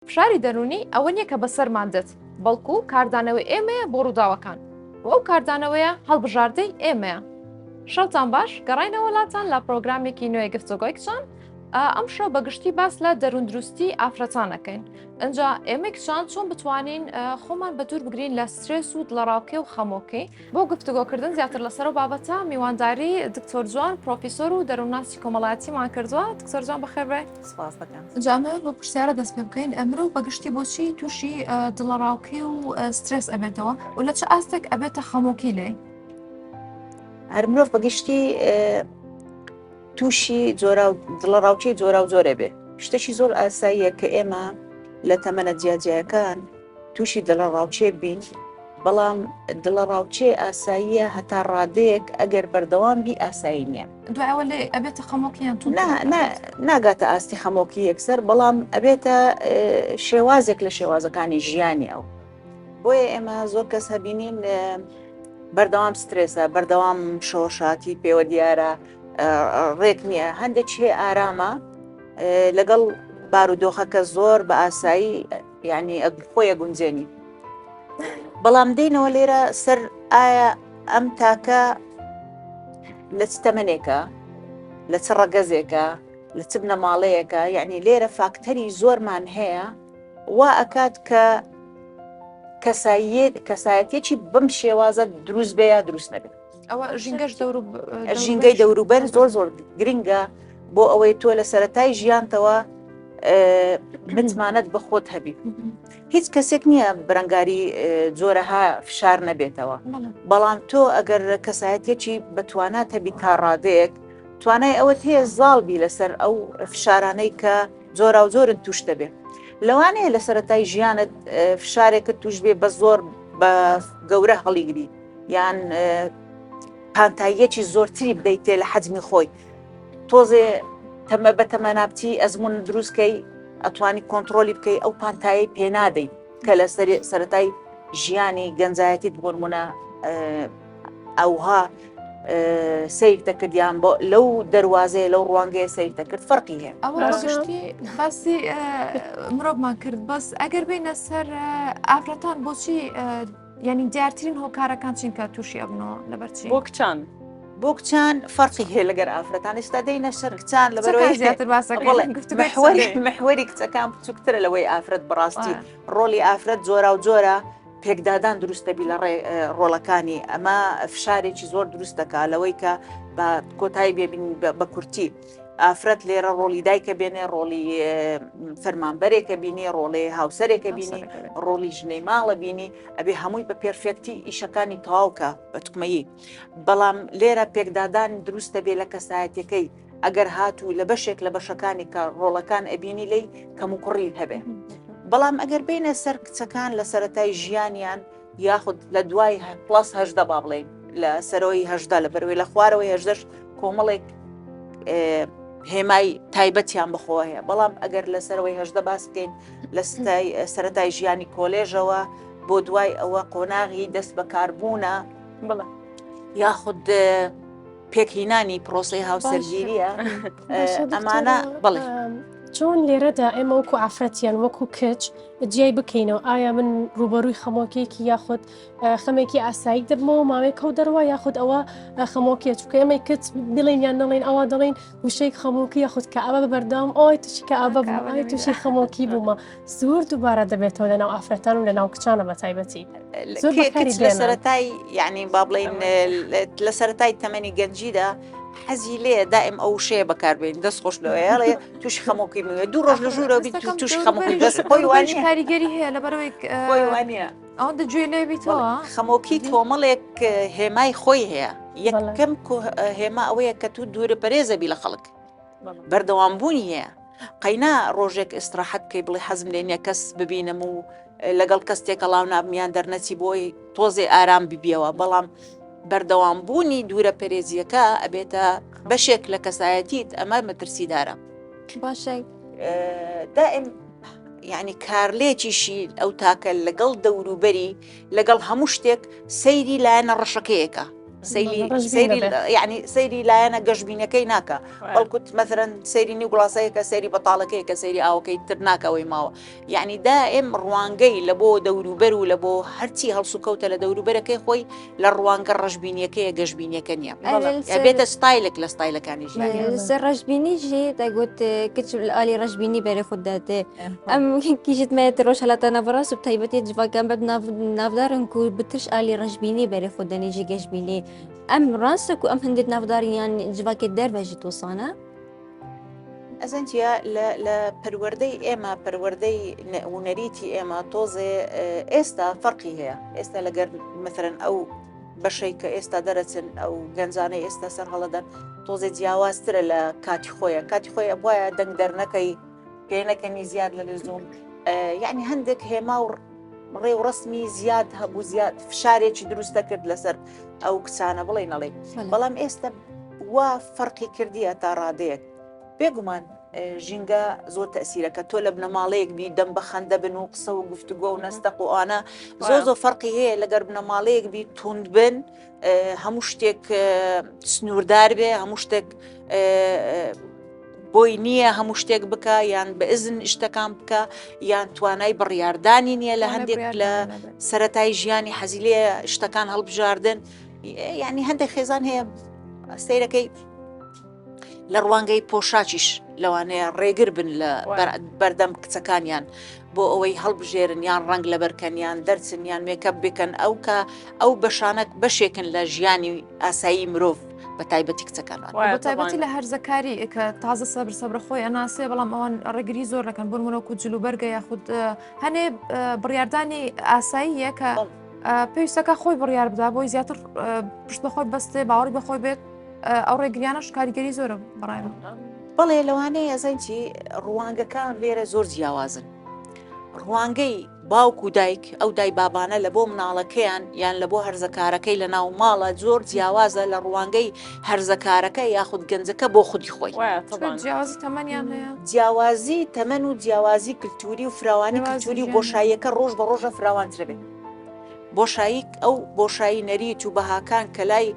فشاری دەرونی ئەوە نییە کە بەسەرمان دێت بەڵکو کاردانەوەی ئێمەیە بۆ ڕووداوەکان و ئەو کاردانەوەیە هەڵبژاردەی ئێمەیە. شەوتان باش گەڕینەوە وڵاتان لە پرۆگرامێکی نوێی گفتوگۆی کچان. ئەم شەو بەگشتی باس لە دەروندروستی ئافرەتانەکەین. ئەجا ئێمە کچان چۆن بتوانین خۆمان بە دوور بگرین لە سترێس و دڵەڕاوکێ و خەمۆکەی. بۆ گفتوگۆکردن زیاتر لەسەر و بابەتە میوانداری دکتۆر جوان پرۆفیسۆر و دەروونناسی کۆمەڵایەتیمان کردووە. دکتۆر جوان بەخێربێ. سپاس دەکەم. جامە بۆ پرسیارە دەست پێ بکەین ئەمرۆ بەگشتی بۆچی تووشی دڵەڕاوکێ و سترێس ئەبێتەوە و لە چه ئاستێک ئەبێتە خەمۆکی لێ؟ هەر مرۆڤ بەگشتی تووشی دڵەڕاوچەی جۆرا و جۆرە بێ. شتێکی زۆر ئاساییە کە ئێمە لە تەمەنە جیاجیەکان تووشی دڵەڕاوچێ بین، بەڵام دڵەڕاوچێ ئاساییە هەتا ڕادەیەک ئەگەر بەردەوام بی ئاسایی نییە. دوایەوە لێ ئەبێتە خەمۆکییان تو ناگاتە ئاستی خەمۆکی یەکسەر، بەڵام ئەبێتە شێوازێک لە شێوازەکانی ژیانی ئەو. بۆیە ئێمە زۆر کەس هەبینین بەردەوام سترێسە، بەردەوام شۆشاتی پێوە دیارە ڕێک نییە، هەندێک هەیە ئارامە لەگەڵ بارودۆخەکە زۆر بە ئاسایی یعنی خۆیە گونجێنی. بەڵام دێنەوە لێرە سەر ئایا ئەم تاکە لە چ تەمەنێکە، لە چ ڕەگەزێکە، لە چ بنەماڵەیەکە، یعنی لێرە فاکتەری زۆرمان هەیە وا ئەکات کە کەسایەتێکی بەم شێوازە دروست بێ یا دروست نەبێت. ئەوە ژینگەی دەوروبەر زۆر گرنگە بۆ ئەوەی تۆ لە سەرەتای ژیانتەوە متمانەت بە خۆت هەبی. هیچ کەسێک نییە بەرەنگاری جۆرەها فشار نەبێتەوە، بەڵام تۆ ئەگەر کەسایەتێکی بەتوانات هەبی تا ڕادەیەک توانای ئەوەت هەیە زاڵبی لەسەر ئەو فشارانەی کە جۆرا و جۆرن توش دەبێ. لەوانەیە لە سەرەتای ژیانت فشارێکت توش بێ بە زۆر بە گەورە هەڵیگری یان پانتاییەکی زۆرتری بدەیتێ لە حەجمی خۆی، تۆزێ تەمە بە تەمەنابتی ئەزمون دروستکەی ئەتوانی کۆنتترۆلی بکەی ئەو پانتایی پێنادەی کە لە سەرەتای ژیانی گەنجایەتیت بۆنمونە ئەوها سیرتە کردیان بۆ لەو دەواازەیە لەو ڕوانگەیە سیرتە کرد فەرقی هەیە. ئەوە ڕاشتی باسی مرۆڤمان کرد بەس ئەگەر بینە سەر ئافرەتان بۆچی یعنی دیارترین هۆکارەکان چین کە تووشی ئەبنەوە لەبەرچی بۆ کچان بۆ کچان فەرقی هەیە لەگەر ئافرەتان ئێستا دەینە سەر کچان لەبەرەوەی زیاتر محوەری کچەکان بچووکترە لەوەی ئافرەت بڕاستی ڕۆلی ئافرەت جۆرا و جۆرە پێکدادان دروستەبی لە ڕۆڵەکانی ئەمە فشارێکی زۆر دروست دەکات لەوەی کە بە کۆتایی بێبین بە کورتی ئافرەت لێرە ڕۆلی دایکە بێنێ، ڕۆلی فەرمانبەرێکە بینی، ڕۆڵێ هاوسەرێکە بینی، ڕۆلی ژنەی ماڵە بینی، ئەبێ هەمووی بە پێرفێکتی ئیشەکانی تەواوکە بە توکمەیی. بەڵام لێرە پێکدادان دروستە بێ لە کەسایەتەکەی ئەگەر هاتوو لە بەشێک لە بەشەکانی کە ڕۆڵەکان ئەبینی لی کەم و کوڕی هەبێ. بەڵام ئەگەر بینە سەر کچەکان لە سەرەتای ژیانیان یاخود لە دوای پلاس هەژدە با بڵێن لە سەرەوەی هەژدە لە بەروێ لە خوارەوەی هەژدەش کۆمەڵێک هێمای تایبەتیان بخۆ هەیە، بەڵام ئەگەر لە سەرەوەی هەژدە باس بکەین لە سەرەتای ژیانی کۆلێژەوە بۆ دوای ئەوە قۆناغی دەست بەکاربوونە یاخود پێکهینانی پرۆسەی هاوسەرگیریە ئەمانە بڵێ. چۆن لێرەدا ئێمە وەکو ئافرەتیان وەکو کچ جیای بکەینەوە ئایا من ڕوبەرووی خەمۆکێکی یاخود خەمێکی ئاسایی دەبمەوە ماوەی کەوت دەڕوا یاخود ئەوە خەمۆکیە چکە ئێمە کچ بڵێن یان نەڵێن ئەوە دەڵێن وشەی خەمۆکی یاخود کە ئەوە بەردەوام ئەوی تووشی کە ئابە بوومای تووشی خەمۆکی بوومە زۆر دووبارە دەبێتەوە لەناو ئافرەتان و لەناو کچانە بە تایبەتی لە سەرەتای یعنی با بڵێن لە سەرەتای تەمەنی گەنجیدا حەزی لێ دائم ئەو شەیە بەکاربێن دەست خۆش لەوەیڵێ تووشی خەمۆکی بوێ دوو ڕۆژ لە ژوورەوە بیت تووشی خەمۆکی دەست خۆی وانی کاریگەری هەیە لەبەرەوەی خۆی وانە ئەو دەگوێ لێبییتەوە خەمۆکی کۆمەڵێک هێمای خۆی هەیە. یەکەم هێما ئەوەیە کە تو دوورە پەرێزە بی لە خەڵک بەردەوامبوونی هەیە. قەینا ڕۆژێک ئستراحەت بکەی بڵێ حەزم لێ نییە کەس ببینم و لەگەڵ کەس تێکەڵاو نابمیان دەرنەچی بۆی تۆزێ ئارام ببیەوە، بەڵام بەردەوامبوونی دوورە پەرێزیەکە ئەبێتە بەشێک لە کەسایەتیت ئەمە مەترسیدارە. باشە دائم یعنی کارلێکیشی ئەو تاکە لەگەڵ دەوروبەری لەگەڵ هەموو شتێک سەیری لایەنە ڕەشەکەیەکە سەیری یعنی سەیری لایەنە گەشتبینەکەی ناکە بەڵکوت مەثلەن سەیری نی گوڵاسەیەکە سەیری بەتاڵەکەی کە سەیری ئاوەکەی تر ناکەوەی ماوە یعنی دائم ڕوانگەی لە بۆ دەوروبەر و لە بۆ هەرچی هەڵسوکەوتە لە دەوروبەرەکەی خۆی لە ڕوانگە ڕەشبینیەکەیە گەشتبینیەکە نییە بێتە ستایلێک لە ستایلەکانی ژیانی ڕەشبینیژی دەگوت کچ ئالی ڕەشبینی بەرێ خود دادێ ئەم کیژت مێت ڕۆژ هەلاتە نەڤڕاست و تایبەتی جوواگەم بە نافدارن و بترش ئالی ڕەشبینی بەرێ خود دەنیژی گەشتبینی ئەم ڕاستە و ئەم هەندێک نافداریان جوواکێت دەربەژی تۆسانە ئەزەنجە لە پەروەردەی ئێمە پەروەردەی هونەریتی ئێمە تۆزێ ئێستا فەرقی هەیە ئێستا لەگەر مثلەن ئەو بەشەی کە ئێستا دەرەچن ئەو گەنجانەی ئێستا سەر هەڵەدەن تۆزێ جیاوازترە لە کاتی خۆیە کاتی خۆی وایە دەنگ دەرنەکەی پێنەکەنی زیاد لە لزوم یعنی هەندێک هێما و ڕێ و ڕسمی زیاد هەبوو زیاد فشارێکی دروستە کرد لەسەر ئەو کچانە بڵێ نەڵێ بەڵام ئێستا وا فەرقی کردیە تا ڕادەیەک بێگومان ژینگە زۆر تەسیرەکە تۆ لە بنەماڵەیەک بی دەم بە خەندە بن و قسە و گفتوگۆ و نەستەق و ئانە زۆر فەرقی هەیە لەگەر بنەماڵەیەک بی توند بن هەموو شتێک سنووردار بێ هەموو شتێک بۆی نییە هەموو شتێک بکە یان بە ئزن شتەکان بکە یان توانای بڕیاردانی نییە لە هەندێک لە سەرەتای ژیانی حەزیلێ شتەکان هەڵبژاردن یعنی هەندێک خێزان هەیە سەیرەکەی لە ڕوانگەی پۆشاچیش لەوانەیە ڕێگر بن لە بەردەم کچەکانیان بۆ ئەوەی هەڵبژێرن یان ڕنگ لە بەرکەنیان دەرچن یان مێکەپ بکەن ئەو بەشانە بەشێکن لە ژیانی ئاسایی مرۆڤ بە تایبەتی کچەکانوان بە تایبەتی لە هەرزەکاری کە تازە سەبر خۆی ئەناسێ بەڵام ئەوان ڕێگری زۆر دەکەن بۆ منەوەکو جلوبەرگە یاخود هەنێ بڕیاردانی ئاساییە کە پێویستەکە خۆی بڕیار بدا بۆی زیاتر پشت بەخۆی بەستێ باوەڕی بەخۆی بێت ئەو ڕێگریانەش کاریگەری زۆرە بەڕای من بەڵێ لەوانەیە ئەزەنجی ڕوانگەکان لێرە زۆر جیاوازن ڕوانگەی باوک و دایک ئەو دای بابانە لە بۆ مناڵەکەیان یان لە بۆ هەرزەکارەکەی لە ناو ماڵە زۆر جیاوازە لە ڕوانگەی هەرزەکارەکە یاخود گەنجەکە بۆ خودی خۆی جیاوازی تەمەنیان هەیە جیاوازی تەمەن و جیاوازی کلتوری و فراوانی کلتوری و بۆشاییەکە ڕۆژ بە ڕۆژە فراوانترە بێت بۆشایی ئەو بۆشایی نەریت و بەهاکان کە لای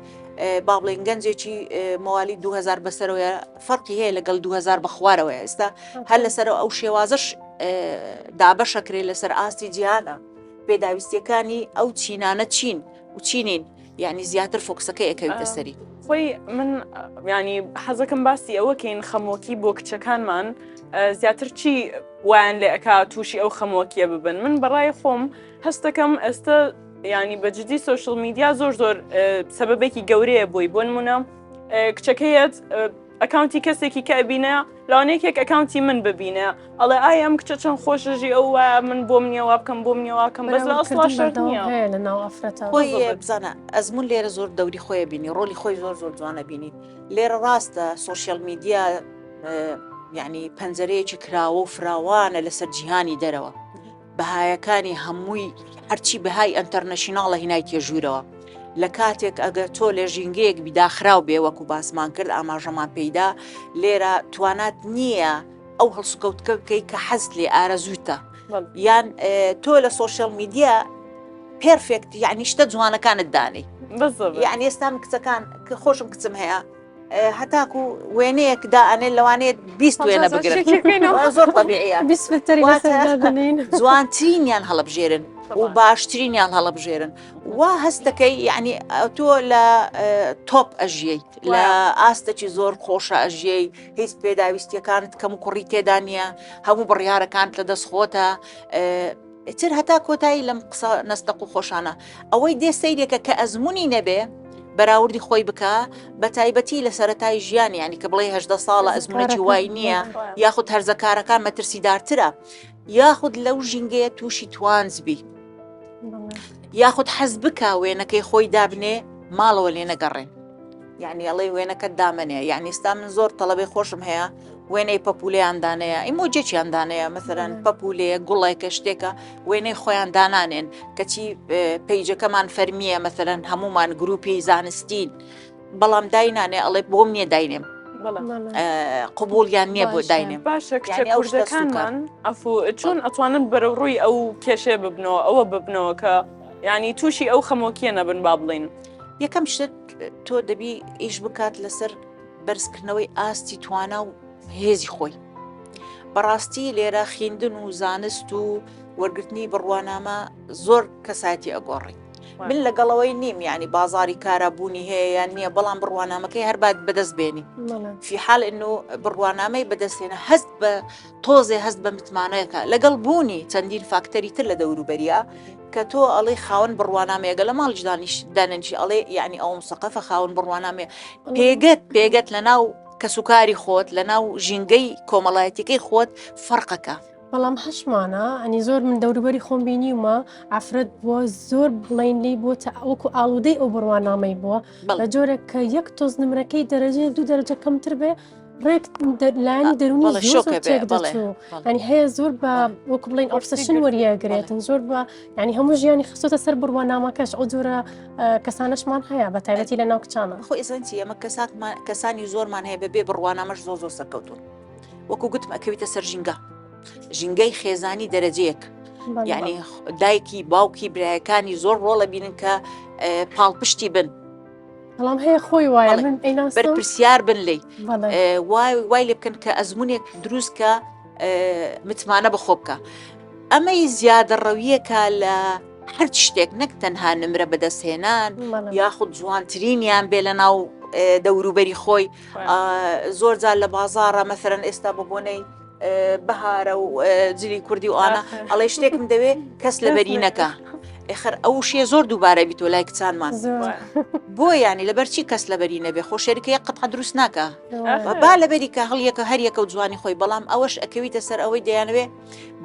با بڵێن گەنجێکی موالی 2000 بەسەرەوەیە فەرقی هەیە لەگەڵ 2000 بەخوارەوەی ئێستا هەر لەسەر ئەو شێوازش دابەشەکرێ لەسەر ئاستی جیهانە پێداویستیەکانی ئەو چینانە چین و چینین یعنی زیاتر فۆکسەکە ئەکەویتە سەری خۆی من ینی حەزەکەم باسی ئەوە کەین خەمۆکی بۆ کچەکانمان زیاتر چی وایان لێ ئەکا تووشی ئەو خەمۆکیە ببن من بەڕای خۆم هەستەکەم ئێستا ینی بەجددی سوشل میدیا زۆر سەبەبێکی گەورەیە بۆی بۆ نمونە کچەکەیت ئەکاونتی کەسێکی کە بینە لاانەیەکێک ئەکاونتی من ببینە ئەڵێ ئایا ئەم کچە چەند خۆشەژی ئەو من بۆ منیەوە بکەم بۆ منیەوەکەم بەس لە ئەسڵا شەرت نییە لە ناو ئەفرەتە خۆی بزانە ئەزمون لێرە زۆر دەوری خۆی بینی ڕۆلی خۆی زۆر جوانە بینی لێرە ڕاستە سوشیال میدیا یعنی پەنجەرەیەکی کراوە و فراوانە لەسەر جیهانی دەرەوە بەهایەکانی هەمووی هەرچی بەهای ئەنتەرنەشناڵە هینای تێژوورەوە لە کاتێک ئەگەر تۆ لە ژینگەیەک بیداخراو بێ وەکو باسمان کرد ئاماژەمان پێیدا لێرە توانات نییە ئەو هەڵسوکەوتکە بکەی کە حەزت لێ ئارەزووتە یان تۆ لە سوشیال میدیا پێرفێکت یعنی شتە جوانەکانت دانی یعنی ئێستا کچەکان کە خۆشم کچم هەیە هەتاکو وێنەیەک دائەنێت لەوانێت 20 وێنە بگرن زۆر طبیعیە جوانترینیان هەڵبژێرن و باشترینیان هەڵبژێرن وا هەستەکەی یعنی تۆ لە تۆپ ئەژییت لە ئاستەی زۆر خۆشە ئەژیەی هیچ پێداویستیەکانت کەم و کوڕی تێدا نییە هەموو بڕیارەکانت لە دەستخۆتە تر هەتا کۆتایی لەم قسە نەستەق و خۆشانە ئەوەی دێ سەیرێکە کە ئەزمموی نەبێ بەراوردی خۆی بکە بە تایبەتی لە سەرەتای ژیانی ینی کە بڵێ 18 ساڵە ئەزمونێکی وای نییە یاخود هەرزەکارەکان مەترسیدارترە یاخود لەو ژینگەیە تووشی توانزبی یاخود حەز بکە وێنەکەی خۆی دابنێ ماڵەوە لێ نەگەڕێن یعنی ئەڵێ وێنەکەت دامنێ یعنی ئێستا من زۆر تەڵەبەی خۆشم هەیە وێنەی پەپولەیاندانەیە ئیمۆجێکیاندانەیە مەثەرەن پەپولەیە گوڵێکە شتێکە وێنەی خۆیان دانانێن کەچی پەیجەکەمان فەرمیە مەثەرەن هەمومان گروپی زانستین بەڵام داینانێ ئەڵێ بۆم نییە داینێم قبولیان نییە بۆ داینێم باشە کچەکانمان ئەفو چۆن ئەتوانن بەرەو ڕووی ئەو کێشێ ببنەوە ئەوە ببنەوە کە ینی تووشی ئەو خەمۆکیە نەبن با بڵین یەکەم شت تۆ دەبی ئیش بکات لەسەر بەرزکردنەوەی ئاستی توانە و هێزی خۆی. بەڕاستی لێرە خوێندن و زانست و وەرگرتنی بڕوانامە زۆر کەساتی ئەگۆڕی. من لەگەڵەوەی نیم یعنی بازاری کارەبوونی هەیە یان نییە، بەڵام بڕوانامەکەی هەربات بەدەست بێنی في حال إنه بڕوانامەی بەدەستێنە هەست بە تۆزێ هەست بە متمانەیەەکە لەگەڵ بوونی چەندین فاکتەری تر لە دەوروبەریە کە تۆ ئەڵێ خاون بڕوانامەیەگە لە ماڵ دانیشی ئەڵێ یعنی ئەوم سەقەفە خاون بڕوانامێ پێگەت لە ناو کەسوکاری خۆت لە ناو ژینگەی کۆمەڵایەتەکەی خۆت فەرقەکە. بەڵام هەشمانە ئەنی زۆر من دەوروبەری خۆم بینیومە ئافرەت بووە زۆر بڵین لی بۆ وەکو ئاڵودەی ئەو بڕوانامەی بووە لە جۆرێک کە یەک تۆز نمرەکەی دەرەجێ 2 دەرەجە کەمتر بێ ڕێک لایانی دەرونی تێک دەچوو ئەنی هەیە زۆر بە وەکو بڵین ئۆبسەشن وەریەگرێتن زۆر بە ینی هەموو ژیانی خستۆتە سەر بڕوانامەکەش ئەو جۆرە کەسانەشمان هەیە بە تایبەتی لە ناو کچانە خۆ ئێزانسی ئەمە کەسانی زۆرمان هەیە بەبێ بڕوانامەش زۆر سەرکەوتون وەکو گوتم ئەکەویتە سەر ژینگەی خێزانی دەرەجەیەک یعنی دایکی باوکی برایەکانی زۆر ڕۆڵە بینن کە پاڵپشتی بن بەڵام هەیە خۆی وایە من بەرپرسیار بن لی وای لێ بکەن کە ئەزمونێک دروستکە متمانە بەخۆ بکە ئەمەی زیادە ڕەویەکە لە هەر شتێک نەک تەنها نمرە بەدەستهێنان یاخود جوانترینیان بێ لە ناو دەوروبەری خۆی زۆر جار لە بازاڕە مەثەرەن ئێستا ببوونەی بەهارە و جلی کوردی و ئانا ئەڵێ شتێکم دەوێ کەس لە بەرینەکە ئێخر ئەو شێ زۆر دووبارە بیتۆ لای کچانمان بۆ ینی لەبەرچی کەس لە بەری نەبێ خۆشێریکە یەک قەتع دروست ناکە با لە بەریکە هەڵیەکە هەریەکە و جوانی خۆی بەڵام ئەوەش ئەکەویتە سەر ئەوەی دەیانوێ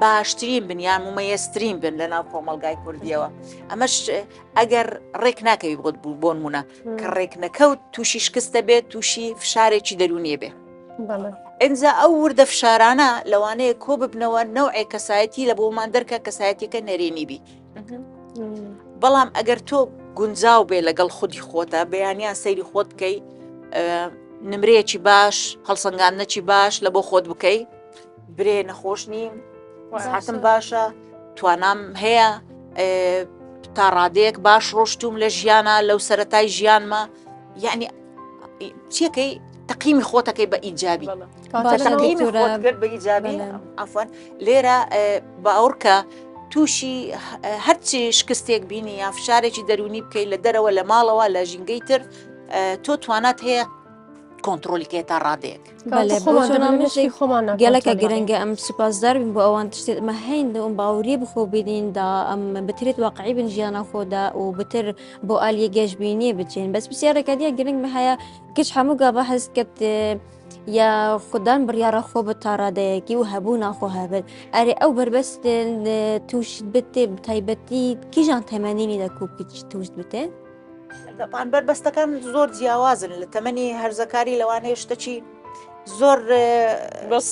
باشترین بن یان ممەیەزترین بن لە ناو کۆمەلگای کوردیەوە ئەمەش ئەگەر ڕێک ناکەوی بۆ نمونە کە ڕێک نەکەوت تووشی شکستە بێت تووشی فشارێکی دەرونیە بێ ئەنجا ئەو وردە فشارانە لەوانەیە کۆ ببنەوە نەوعێ کەسایەتی لە بۆمان دەرکە کەسایەتیەکە نەرێنی بی بەڵام ئەگەر تۆ گونجاو بێ لەگەڵ خودی خۆتە بەیانیان سەیری خۆت بکەی نمرەیەکی باش هەڵسەنگاندنەکی باش لە بۆ خۆت بکەی برێ نەخۆش نیم ساعتم باشە توانام هەیە تا ڕادەیەک باش ڕۆشتوم لە ژیانە لەو سەرەتای ژیانمە یعنی چیەکەی تەقیمی خۆتەکەی بە ئیجابی بە ئیجابی ئەفەن لێرە باوەڕکە تووشی هەرچی شکستێک بینی یا فشارێکی دەرونی بکەی لە دەرەوە لە ماڵەوە لە ژینگەی تر تۆ توانات هەیە کۆنتترۆلیکێت تا ڕادەیەک گەلەکە گرنگە ئەم سوپاسدار بین بۆ ئەوان تشتێت ئەمە هەیندە ئەم باوریە بخۆ بینیندا ئەم بترێت واقعی بن ژیانە خۆدا و بتر بۆ ئالیە گەشتبینیە بچین بەس پرسیارێکە دیە گرنگ هەیە کچ هەموو گاڤە هەست کرد یا خوددان بڕیاڕە خۆ بە تاڕادەیەکی و هەبوو ناخۆ هەبێت ئەرێ ئەو بربەست تووشت بتێ تایبەتی کیژان تەمەنینی دەکوب توشت بتێ دەپان بەربەستەکان زۆر جیاوازن لە تەمەنی هەرزەکاری لەوانەیە شتەکی زۆر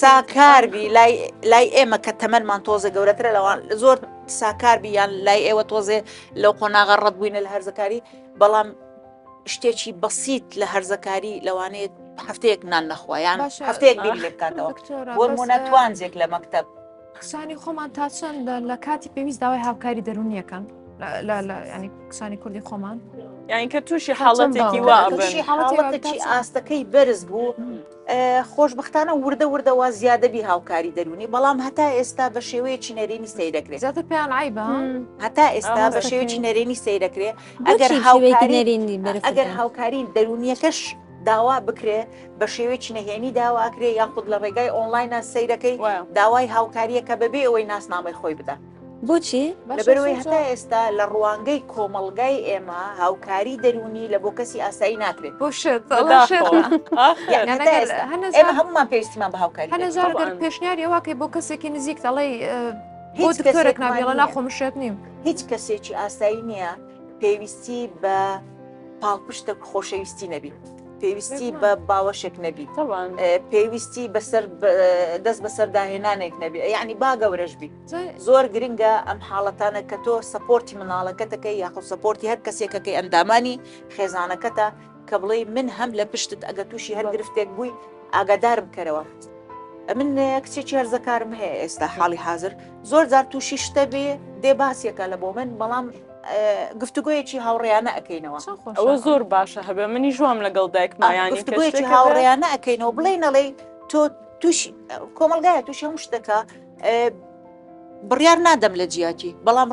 ساکاربی لای ئێمە کە تەمەنمان تۆزە گەورەترە لەوان زۆر ساکاربی یان لای ئێوە تۆزێ لەو قۆناغا ڕەت بووینە لە هەرزەکاری بەڵام شتێکی بەسیت لە هەرزەکاری لەوانەیە هەفتەیەک نان نەخوایان هەفتەیەک بیر لێ بکاتەوە بۆ نمونە توانجێک لە مەکتەب قسانی خۆمان تا چەند لە کاتی پێویست داوای هاوکاری دەرونیەکەن ینی قسانی کوردی خۆمان یعنی کە تووشی حاڵەتێکی حاڵەتێکی ئاستەکەی بەرز بوو خۆشبختانە وردەوە زیادەبی هاوکاری دەرونی بەڵام هەتا ئێستا بە شێوەیەکی نەرێنی سەیرەکرێت زیاتر پێیان عیبە هەتا ئێستا بە شێوەیەکی نەرێنی سەیرەکرێ ئەگەر هاوکاری دەرونیەکەش داوا بکرێ بە شێوەیەکی نەهێنی داواکرێ یاخود لە ڕێگای ئۆنلاینە سەیرەکەی داوای هاوکاریەکە بەبێ ئەوەی ناسنامەی خۆی بدە بۆچی لەبەرەوەی هەتا ئێستا لە ڕوانگەی کۆمەڵگای ئێمە هاوکاری دەرونی لە بۆ کەسی ئاسایی ناکرێت بۆ ئێمە هەمومان پێویستیمان بە هاوکاری هەنەزارگەر پێشنیاری ئەوواکەی بۆ کەسێکی نزیک دەڵێ بۆ دکتۆرێک نابێڵە ناخۆمشێت نیم هیچ کەسێکی ئاسایی نییە پێویستی بە پاڵپشتە خۆشەویستی نەبی پێویستی بە باوەشێک نەبی پێویستی دەست بەسەرداهێنانێک نەبی یعنی با گەورەش بی زۆر گرنگە ئەم حاڵەتانە کە تۆ سەپۆرتی مناڵەکەتەکەی یاخۆ سەپۆرتی هەر کەسێکەکەی ئەندامانی خێزانەکەتە کە بڵێ من هەم لە پشتت ئەگە تووشی هەر گرفتێک بووی ئاگادارم کەرەوە من کچێکی هەرزەکارم هەیە ئێستا حاڵی حاضر زۆر جار تووشی شتە بێ دێ باسیەکە لە بۆ من بەڵام گفتوگویەکی هاوڕێیانە ئەەکەینەوە ئەوە زۆر باشە هەبێ منی ژوام لەگەڵ دایکما ینی گفتوگویەکی هاوڕێیانە ئەەکەینەوە بڵێنەڵێ تۆ تووشی کۆمەلگایە تووشی هەموو شتەکە بڕیار نادەم لە جیاتی بەڵام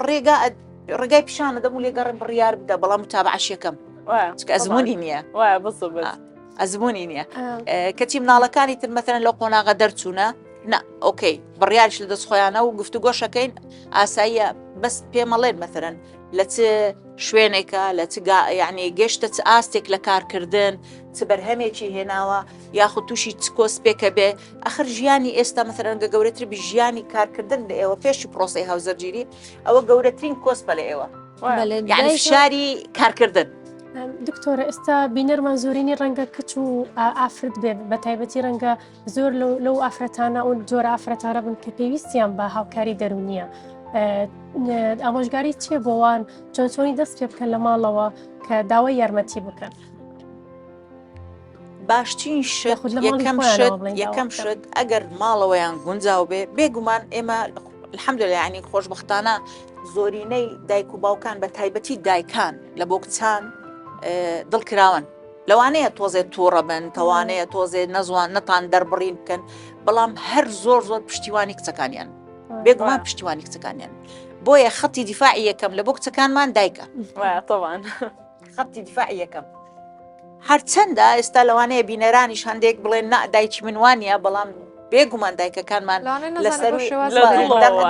ڕێگای پیشانە دەم و لێگەڕم بڕیار بدە بەڵام متابعەشیەکەم ئەزمموی نییە ئەزمموی نییە کەچی مناڵەکانی تر مەثەن لەو قۆناغە دەرچوونە نا ئۆکەی بڕیارش لە دەست خۆیانە و گفتوگۆشەکەین ئاساییە بەس پێمەڵێن مەثەن لە چ شوێنێکە لە یعنی گەشتە چ ئاستێک لە کارکردن چ بەرهەمێکی هێناوە یاخود تووشی چ کۆسپێکە بێ ئەخر ژیانی ئێستا مەثەرەنگە گەورەتر بی ژیانی کارکردن لە ئێوە پێشی پرۆسی هاوزەرگیری ئەوە گەورەترین کۆسپە لە ئێوە یعنی شاری کارکردن. دکتۆرە ئێستا بینەرمان زۆرینی ڕەنگە کچ و ئافرەت بێ بە تایبەتی ڕەنگە زۆر لەو ئافرەتانە و جۆرە ئافرەتانە بن کە پێویستیان بە هاوکاری دەرونیە ئامۆژگاری چێ بۆوان چۆنچۆنی دەست پێ بکەن لە ماڵەوە کە داوای یارمەتی بکەن باشترین یەکەم شت ئەگەر ماڵەوەیان گونجاو بێ بێگومان ئێمە الحەمدولillah ینی خۆشبەختانە زۆرینەی دایک و باوکان بە تایبەتی دایکان لە بۆ کچان دڵکراون لەوانەیە تۆزێت تووڕە بن تەوانەیە تۆزێت نەزوان نەتان دەربڕین بکەن بەڵام هەر زۆر پشتیوانی کچەکانیان بێگومان پشتیوانی کچەکانیان بۆیە خەتی دیفاعی یەکەم لە بۆ کچەکانمان دایکە طبعاً خەتی دیفاعی یەکەم هەرچەندە ئێستا لەوانەیە بینەرانیش هەندێک بڵێن دایکی منوانە بەڵام بێگومان دایکەکانمان لەسەر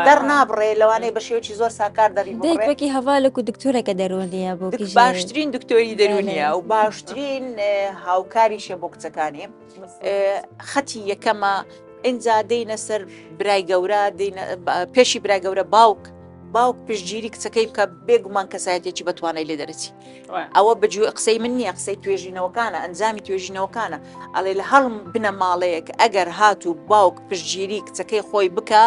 دەرنابڕێ لەوانەیە بە شێوکی زۆر ساکار دەری دایکێکی هەواڵک و دکتۆرەکە دەرونیە بۆ باشترین دکتۆری دەرونیە و باشترین هاوکاریشە بۆ کچەکانی خەتی یەکەمە ئینجا دەینە سەر برای گەورە پێشی برای گەورە باوک پشتگیری کچەکەی بکە بێگومان کەسایەتێکی بەتوانای لێ دەرەچی ئەوە بەجوێ قسەی من نییە قسەی توێژینەوەکانە ئەنجامی توێژینەوەکانە ئەڵێ لە هەڵم بنە ماڵەیەک ئەگەر هاتوو باوک پشتگیری کچەکەی خۆی بکە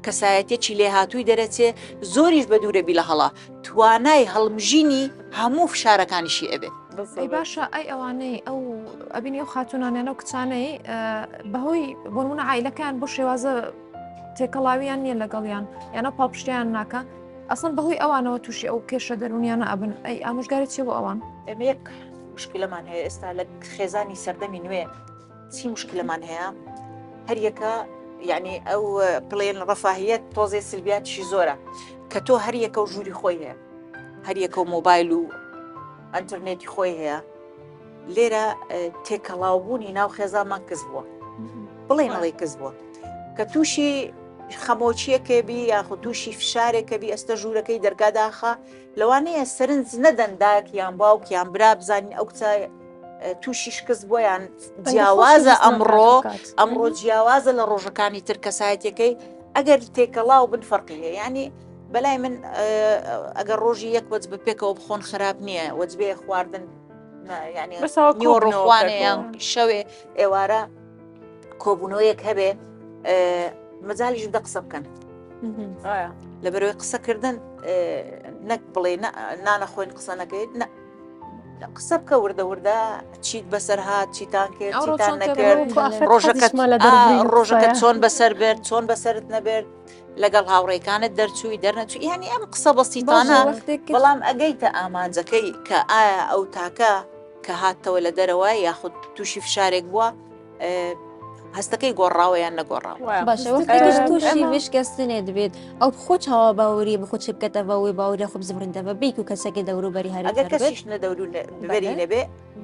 کەسایەتێکی لێ هاتووی دەرەچێ زۆریش بە دوورەبی لە هەڵا توانای هەڵمژینی هەموو فشارەکانیشی ئەبێ ئەی باشە ئەی ئەوانەی ئەو ئەبینی ئەو خاتونانێنە و کچانەی بەهۆی بۆنمونە عیلەکان بۆ شێوازە تێکەڵاویان نییە لەگەڵیان یانە پاڵپشتیان ناکە ئەسڵ بەهۆی ئەوانەوە تووشی ئەو کێشە دەرونیانە ئەبن ئەی ئامۆژگاری چێ بۆ ئەوان ئەمە یەک مشکلەمان هەیە ئێستا لە خێزانی سەردەمی نوێ چی مشکلەمان هەیە هەر یەکە یعنی ئەو پڵێن ڕەفاهیەت تۆزێ سلبیاتشی زۆرە کە تۆ هەر یەکە و ژووری خۆی هەیە هەر یەکە و مۆبایل و ئەنتەرنێتی خۆی هەیە لێرە تێکەڵاوبوونی ناو خێزانمان کەس بووە بڵێنەڵێ کەس بووە کە تووشی خەمۆچیەکە بی یاخود تووشی فشارێکە بی ئەستە ژوورەکەی دەرگاداخە لەوانەیە سەرنج نەدەنداک یان باوک یان برا بزانین ئەو کچە تووشی شکست بۆیان جیاوازە ئەمڕۆ جیاوازە لە ڕۆژەکانی تر کەسایەتەکەی ئەگەر تێکەڵاو بن فەرقیە ینی بەلای من ئەگەر ڕۆژی یەک وەج بپێکەوە بخۆن خراپ نییە وەجبێ خواردن نیوەڕۆخوانەیان شەوێ ئێوارە کۆبوونەوەیەک هەبێ مەجالیش بدە قسە بکەن لەبەرەوەی قسەکردن نەک بڵێ نانەخۆین قسە نەکەیت قسە بکە وردە چیت بەسەر هات چیتان کرد چیتان نەکرد ڕۆژەکە چۆن بەسەر بێت چۆن بەسەرت نەبێت لەگەڵ هاوڕێکانت دەرچووی دەرنەچوو یعنی ئەم قسە بەسیتانە بەڵام ئەگەیتە ئامانجەکەی کە ئایا ئەو تاکە کە هاتەوە لە دەرەوە یاخود تووشی فشارێک بووە هەستەکەی گۆڕاوەیان نەگۆڕاوە باشە تووشی وشکەستنێ دەبێت ئەو بخۆ چاوە باوەری بخۆ چ بکەتەوەی باوری خۆ بزمرندەوە بیک و کەسەکە دەوروبەری هەر ئەگەر کەسیش نەدەوروبەری نەبێ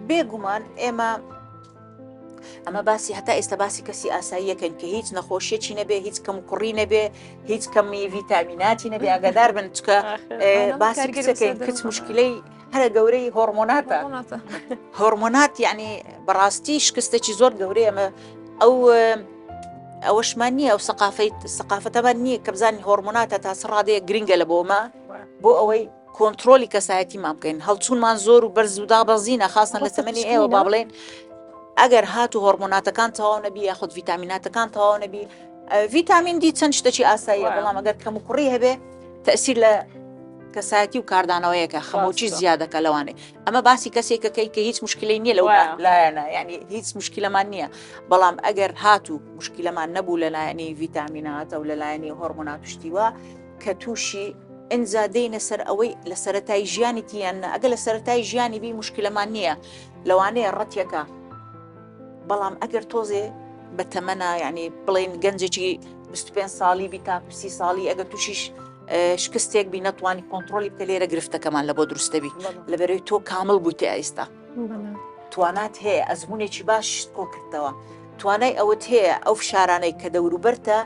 بێگومان ئەمە باسی هەتا ئێستا باسی کەسی ئاساییەکەن کە هیچ نەخۆشیەکی نەبێ هیچ کەم کوڕی نەبێ هیچ کەمی ڤیتامیناتی نەبێ ئاگادار بن چکە باسی کچەکەین کچ مشکلەی هەرە گەورەی هۆرمۆناتە هۆرمۆنات یعنی بەڕاستی شکستێکی زۆر گەورەی ئەمە ئەوەشمان نییە ئەو سەقافەتەمان نییە کە بزانین هۆرمۆناتە تا سڕادەیە گرنگە لە بۆمە بۆ ئەوەی کۆنتترۆلی کەسایەتیمان بکەین هەڵچوونمان زۆر و بەرز و دابەزینە خاستن لە تەمەنی ئێوە با بڵێن ئەگەر هات و هۆرمۆناتەکان تەواو نەبی یاخود ڤیتامیناتەکان تەواو نەبی ڤیتامین دی چەند شتێکی ئاساییە بەڵام ئەگەر کەم و کوڕی هەبێ تەئسیر لە کەسایەتی و کاردانەوەیەکە خەمۆکی زیادەکە لەوانێ ئەمە باسی کەسێکەکەی کە هیچ مشکلەی نییە لەو لایەنە ینی هیچ مشکلەمان نییە بەڵام ئەگەر هات و مشکلەمان نەبوو لە لایەنی ڤیتامیناتە و لە لایەنی هۆرمۆنات شتیوە کە تووشی ئینجا دێنە سەر ئەوەی لە سەرەتای ژیانی تیانە ئەگە لە سەرەتای ژیانی بی مشکلەمان نییە لەوانەیە ڕەتیەکە بەڵام ئەگەر تۆزێ بە تەمەنە یعنی بڵێن گەنجێکی 25 ساڵی بی تا 30 ساڵی ئەگە تووشیش شکستێک بی نەتوانی کۆنتترۆلی بکە لێرە گرفتەکەمان لە بۆ دروستەبی لەبەرەوەی تۆ کامل بوویتە ئێستا توانات هەیە ئەزمونێکی باش کۆ کردەوە توانای ئەوت هەیە ئەو فشارانەی کە دەوروبەرتە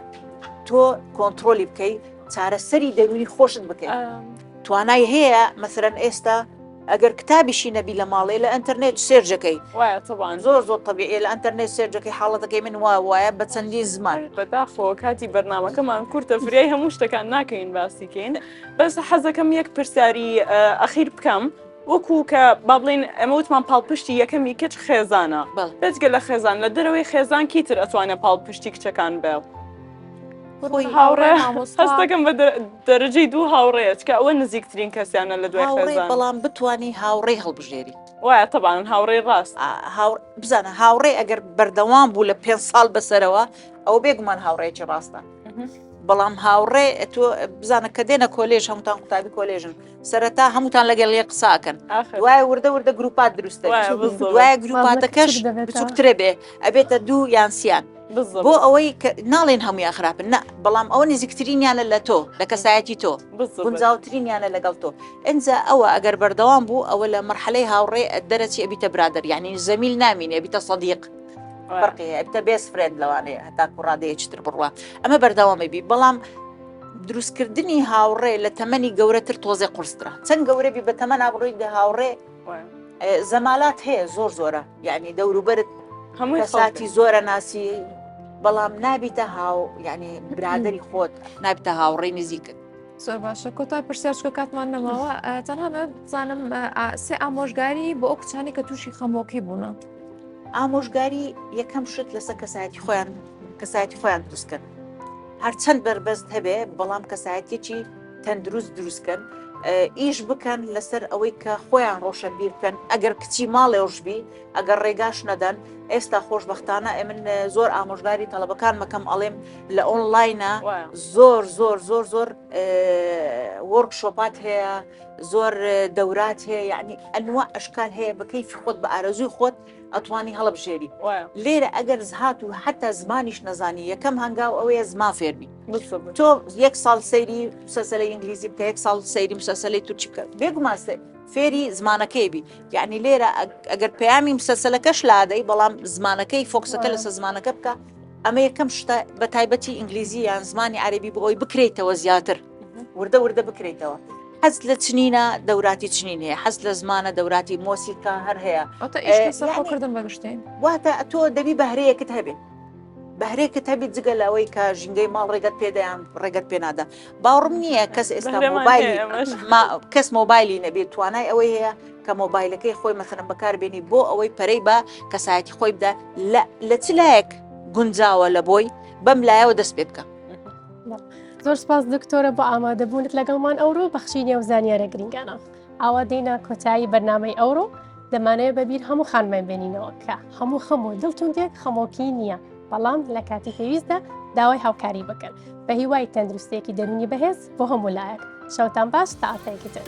تۆ کۆنتترۆلی بکەی چارەسەری دەرونی خۆشت بکەیت توانای هەیە مەسەرەن ئێستا ئەگەر کتابیشی نەبی لە ماڵێ لە ئەتەرنێت سێرجەکەی زۆر طبیعی لە ئەتەرنێت سێرجەکەی حاڵەتەکەی من وایە بە چەندین زمان بەداخۆ کاتی بەرنامەکەمان کورتە فریای هەموو شتەکان ناکەین باسیکەین بەس حەزەکەم یەک پرسیاری ئەخیر بکەم وەکو کە با بڵێن ئەمە وتمان پاڵپشتی یەکەمی کچ خێزانە بەجگە لە خێزان لە دەرەوەی خێزان کیتر ئەتوانێت پاڵپشتی کچەکان بێ هاوڕێ هەستەکەم بە دەرەجەی دوو هاوڕێت کە ئەوە نزیکترین کەسیانە لە دوای خێزان بەڵام بتانی هاوڕێ هەڵبژێری وایە تەبان هاوڕێ ڕاست بزانە هاوڕێ ئەگەر بەردەوام بوو لە 5 ساڵ بەسەرەوە ئەو بێگومان هاوڕێکی ڕاستە بەڵام هاوڕێ تۆ بزانە کە دێنە کۆلێژ هەمووتان قوتابی کۆلێژن سەرەتا هەمووتان لەگەڵ لێ قساکەن دوای وردە گروپات دروستە دوایە گروپاتەکەش بچووکترە بێ ئەبێتە دوو یانسیان بۆ ئەوەی ناڵێن هەموویان خراپن نه بەڵام ئەوە نزیکترینیانە لە تۆ لە کەسایەتی تۆ گونجاوترینیانە لەگەڵ تۆ ئەنجا ئەوە ئەگەر بەردەوام بوو ئەوە لە مەرحەلەی هاوڕێ دەرەچی ئەبیتە برادر یعنی زەمیل نامینێ ئەبیتە سەدیق فەرقی ئەبتە بێس فرێند لەوانەیە هەتا کوڕادەیەکتر بڕوە ئەمە بەردەوامە بی بەڵام دروستکردنی هاوڕێ لە تەمەنی گەورەتر تۆزێ قورسترا چەند گەورەبی بە تەمەنا بڕووی دە هاوڕێ زەمالات هەیە زۆرە یعنی دەوروبەرت هەموو کەساتی زۆرە ناسی بەڵام نابیتە هاو یعنی برادری خۆت نابتە هاوڕێی نزیکت زۆر باشە کۆتای پرسیارچکە کاتمان نەماوە تەنها بزانم سێ ئامۆژگاری بۆ ئەو کچانی کە تووشی خەمۆکی بوونە ئامۆژگاری یەکەم شت لەسەر کەسایەتی خۆیان دروستکەن هەرچەند بربەست هەبێ بەڵام کەسایەتێکی تەندروست دروستکەن ئیش بکەن لەسەر ئەوەی کە خۆیان ڕۆشنبیر بکەن ئەگەر کچی ماڵێژبی ئەگەر ڕێگاش نەدەن ئێستا خۆشبەختانە من زۆر ئامۆژگاری تەڵەبەکان مەکەم ئەڵێم لە ئۆنلاینە زۆر وەرکشۆپات هەیە زۆر دەورات هەیە یعنی ئەنواع ئەشکال هەیە بە کەیفی خۆت بە ئارەزوی خۆت ئەتوانی هەڵبژێری لێرە ئەگەر زهات و حتا زمانیش نەزانی یەکەم هەنگاو ئەوەیە زمان فێربی تۆ 1 ساڵ سەیری مسلسلەی ئینگلیزی بکە 1 ساڵ سەیری مسلسلەی تورکی بکە بێگومان فێری زمانەکەی بی یعنی لێرە ئەگەر پەیامی مسلسلەکەش لادەی بەڵام زمانەکەی فۆکسەکە لەسەر زمانەکە بکە ئەمە یەکەم شتە بە تایبەتی ئینگلیزی یان زمانی عەربی بۆی بکرێتەوە زیاتر وردە بکرێتەوە حەز لە چنینە دەوراتی چنین هەیە حەز لە زمانە دەوراتی مۆسیقا هەر هەیە سەرخۆکردن بەگشتین واتە تۆ دەبی بەهرەیەکت هەبێت بەهرێکت هەبێت جگە لەوەی کە ژینگەی ماڵ ڕێگەت پێدایان ڕێگەت پێنادا باوڕم نییە کەس ئێستا مۆبایلی کەس مۆبایلی نەبێت توانای ئەوەی هەیە کە مۆبایلەکەی خۆی مەسەرەن بەکاربێنی بۆ ئەوەی پەرەی بە کەسایەتی خۆی بدە لە چ لایەک گونجاوە لە بۆی بەم لایەوە دەست پێ بکە زۆر سپاس دکتۆرە بۆ ئامادەبوونت لەگەڵمان ئەوڕۆ بەخشینێ و زانیارە گرنگانە ئاوا دێنە کۆتایی بەرنامەی ئەوڕۆ دەمانەیە بەبییر هەموو خانمان بێنینەوە کە هەموو خەمۆ دڵتون دێک خەمۆکی نییە بەڵام لە کاتی پێویستە داوای هاوکاری بکەن بە هیوای تەندروستێکی دەرونی بەهێز بۆ هەموو لایەک شەوتان باش تا ئاتایەکی تر